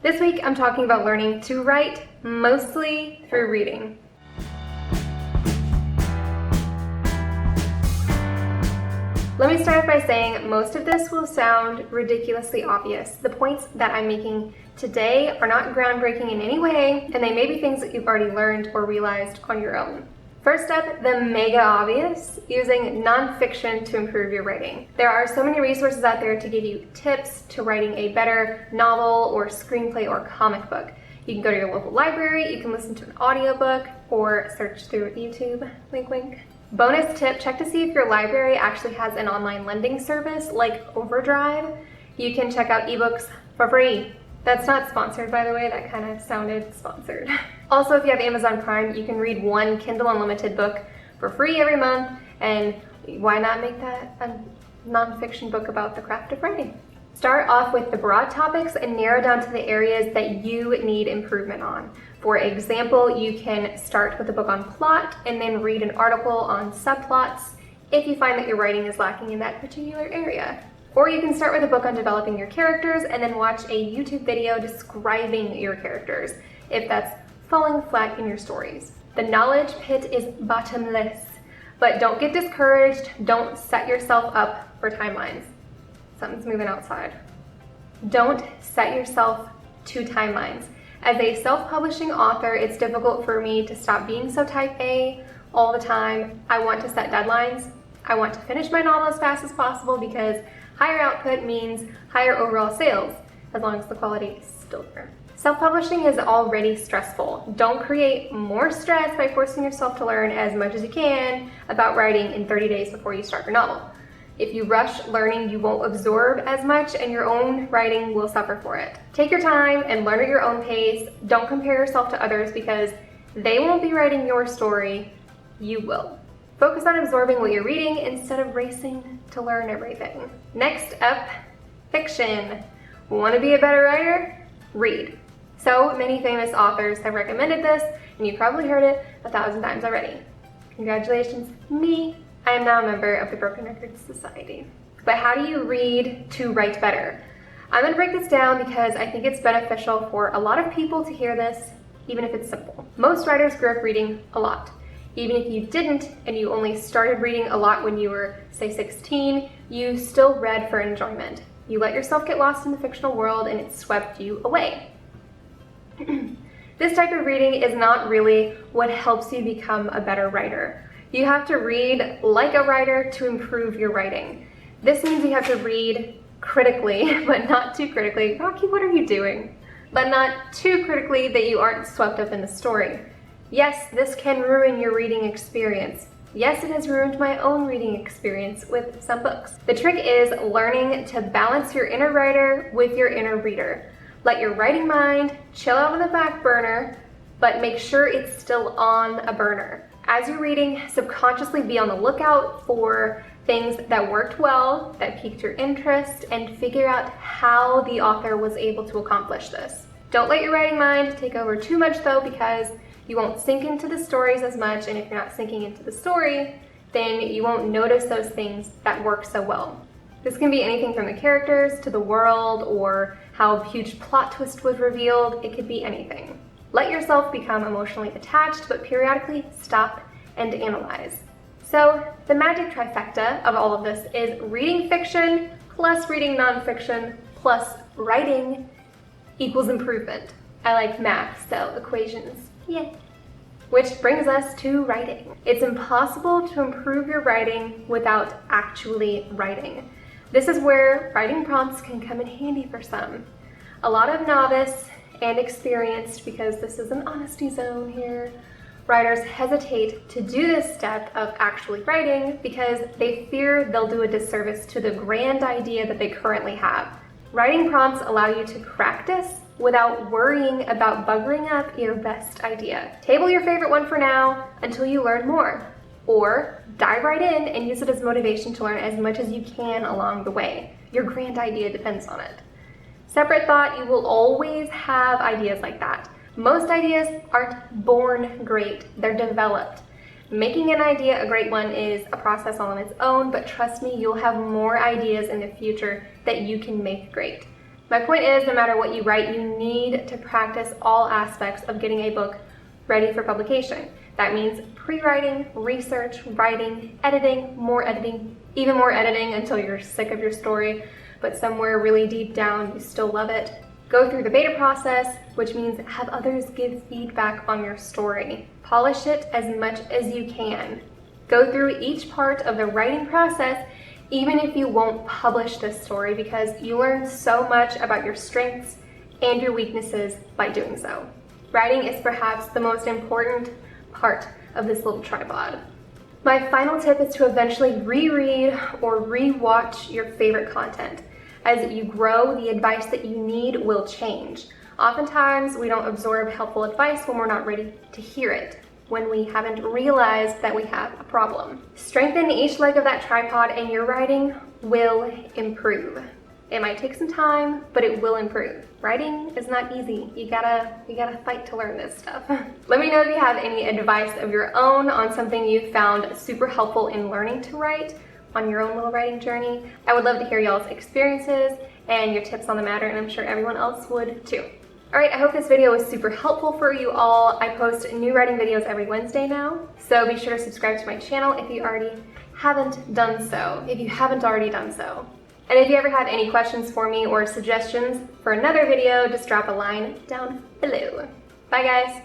This week I'm talking about learning to write mostly through reading. Let me start by saying most of this will sound ridiculously obvious. The points that I'm making today are not groundbreaking in any way, and they may be things that you've already learned or realized on your own. First up, the mega obvious, using nonfiction to improve your writing. There are so many resources out there to give you tips to writing a better novel or screenplay or comic book. You can go to your local library, you can listen to an audiobook, or search through YouTube, wink wink. Bonus tip, check to see if your library actually has an online lending service like Overdrive. You can check out ebooks for free. That's not sponsored, by the way, that kind of sounded sponsored. Also, if you have Amazon Prime, you can read one Kindle Unlimited book for free every month, and why not make that a nonfiction book about the craft of writing? Start off with the broad topics and narrow down to the areas that you need improvement on. For example, you can start with a book on plot and then read an article on subplots if you find that your writing is lacking in that particular area. Or you can start with a book on developing your characters and then watch a YouTube video describing your characters, if that's falling flat in your stories. The knowledge pit is bottomless, but don't get discouraged. Don't set yourself up for timelines. Something's moving outside. Don't set yourself to timelines. As a self-publishing author, it's difficult for me to stop being so type A all the time. I want to set deadlines. I want to finish my novel as fast as possible because higher output means higher overall sales, as long as the quality is still there. Self-publishing is already stressful. Don't create more stress by forcing yourself to learn as much as you can about writing in 30 days before you start your novel. If you rush learning, you won't absorb as much and your own writing will suffer for it. Take your time and learn at your own pace. Don't compare yourself to others because they won't be writing your story, you will. Focus on absorbing what you're reading instead of racing to learn everything. Next up, fiction. Want to be a better writer? Read. So many famous authors have recommended this, and you've probably heard it 1,000 times already. Congratulations, me. I am now a member of the Broken Record Society. But how do you read to write better? I'm going to break this down because I think it's beneficial for a lot of people to hear this, even if it's simple. Most writers grew up reading a lot. Even if you didn't and you only started reading a lot when you were, say, 16, you still read for enjoyment. You let yourself get lost in the fictional world and it swept you away. This type of reading is not really what helps you become a better writer. You have to read like a writer to improve your writing. This means you have to read critically, but not too critically. Rocky, what are you doing? But not too critically that you aren't swept up in the story. Yes, this can ruin your reading experience. Yes, it has ruined my own reading experience with some books. The trick is learning to balance your inner writer with your inner reader. Let your writing mind chill out on the back burner, but make sure it's still on a burner. As you're reading, subconsciously be on the lookout for things that worked well, that piqued your interest, and figure out how the author was able to accomplish this. Don't let your writing mind take over too much though, because you won't sink into the stories as much, and if you're not sinking into the story, then you won't notice those things that work so well. This can be anything from the characters to the world or how a huge plot twist was revealed. It could be anything. Let yourself become emotionally attached, but periodically stop and analyze. So the magic trifecta of all of this is reading fiction plus reading nonfiction plus writing equals improvement. I like math, so equations. Yay. Which brings us to writing. It's impossible to improve your writing without actually writing. This is where writing prompts can come in handy for some. A lot of novice and experienced, because this is an honesty zone here, writers hesitate to do this step of actually writing because they fear they'll do a disservice to the grand idea that they currently have. Writing prompts allow you to practice without worrying about buggering up your best idea. Table your favorite one for now until you learn more, or dive right in and use it as motivation to learn as much as you can along the way. Your grand idea depends on it. Separate thought, you will always have ideas like that. Most ideas aren't born great, they're developed. Making an idea a great one is a process on its own, but trust me, you'll have more ideas in the future that you can make great. My point is, no matter what you write, you need to practice all aspects of getting a book ready for publication. That means pre-writing, research, writing, editing, even more editing until you're sick of your story, but somewhere really deep down you still love it. Go through the beta process, which means have others give feedback on your story. Polish it as much as you can. Go through each part of the writing process, even if you won't publish this story, because you learn so much about your strengths and your weaknesses by doing so. Writing is perhaps the most important part of this little tripod. My final tip is to eventually reread or re-watch your favorite content. As you grow, the advice that you need will change. Oftentimes, we don't absorb helpful advice when we're not ready to hear it, when we haven't realized that we have a problem. Strengthen each leg of that tripod and your writing will improve. It might take some time, but it will improve. Writing is not easy. You gotta fight to learn this stuff. Let me know if you have any advice of your own on something you found super helpful in learning to write on your own little writing journey. I would love to hear y'all's experiences and your tips on the matter, and I'm sure everyone else would too. All right, I hope this video was super helpful for you all. I post new writing videos every Wednesday now, so be sure to subscribe to my channel if you haven't already done so. And if you ever have any questions for me or suggestions for another video, just drop a line down below. Bye guys.